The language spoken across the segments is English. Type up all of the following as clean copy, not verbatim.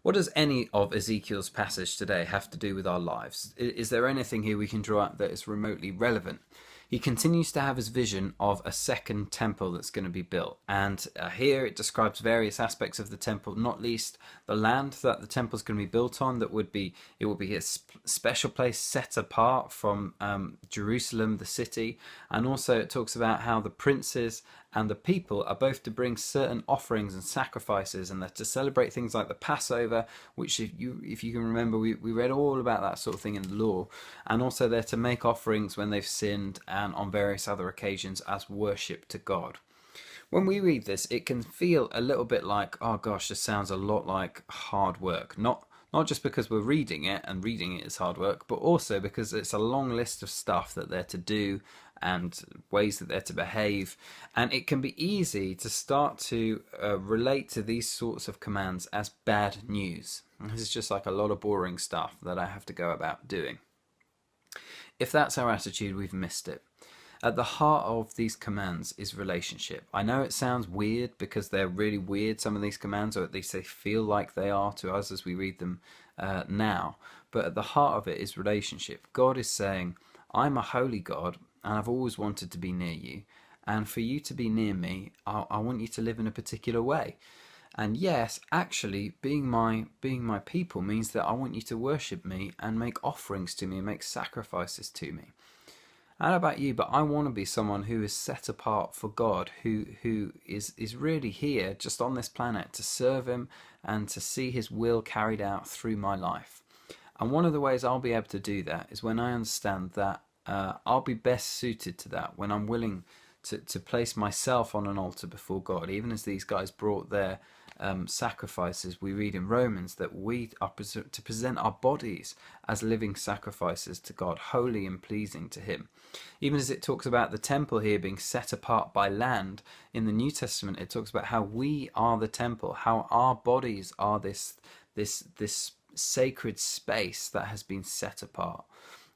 What does any of Ezekiel's passage today have to do with our lives? Is there anything here we can draw out that is remotely relevant? He continues to have his vision of a second temple that's going to be built. And here it describes various aspects of the temple, not least the land that the temple is going to be built on. It will be a special place set apart from Jerusalem, the city. And also it talks about how the princes and the people are both to bring certain offerings and sacrifices, and they're to celebrate things like the Passover, which if you can remember, we read all about that sort of thing in the law, and also they're to make offerings when they've sinned and on various other occasions as worship to God. When we read this, it can feel a little bit like, oh gosh, this sounds a lot like hard work. Not just because we're reading it and reading it is hard work, but also because it's a long list of stuff that they're to do and ways that they're to behave. And it can be easy to start to relate to these sorts of commands as bad news. This is just like a lot of boring stuff that I have to go about doing. If that's our attitude, we've missed it. At the heart of these commands is relationship. I know it sounds weird because they're really weird, some of these commands, or at least they feel like they are to us as we read them now. But at the heart of it is relationship. God is saying, I'm a holy God and I've always wanted to be near you. And for you to be near me, I want you to live in a particular way. And yes, actually, being my people means that I want you to worship me and make offerings to me and make sacrifices to me. I don't know about you, but I want to be someone who is set apart for God, who is really here just on this planet to serve him and to see his will carried out through my life. And one of the ways I'll be able to do that is when I understand that I'll be best suited to that, when I'm willing to place myself on an altar before God, even as these guys brought their sacrifices. We read in Romans that we are to present our bodies as living sacrifices to God, holy and pleasing to him. Even as it talks about the temple here being set apart by land, in the New Testament it talks about how we are the temple, how our bodies are this sacred space that has been set apart.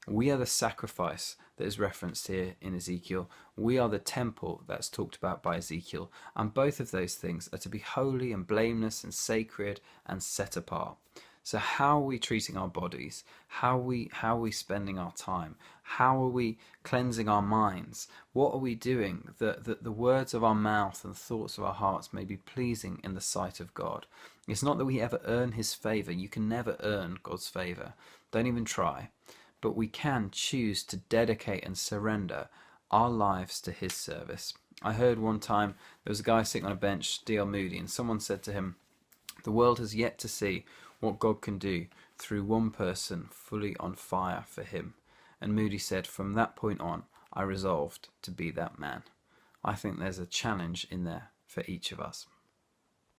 We are the sacrifice that is referenced here in Ezekiel. We are the temple that's talked about by Ezekiel. And both of those things are to be holy and blameless and sacred and set apart. So how are we treating our bodies? How are we spending our time? How are we cleansing our minds? What are we doing that the words of our mouth and the thoughts of our hearts may be pleasing in the sight of God? It's not that we ever earn his favour. You can never earn God's favour. Don't even try. But we can choose to dedicate and surrender our lives to his service. I heard one time there was a guy sitting on a bench, D.L. Moody, and someone said to him, the world has yet to see what God can do through one person fully on fire for him. And Moody said, from that point on, I resolved to be that man. I think there's a challenge in there for each of us.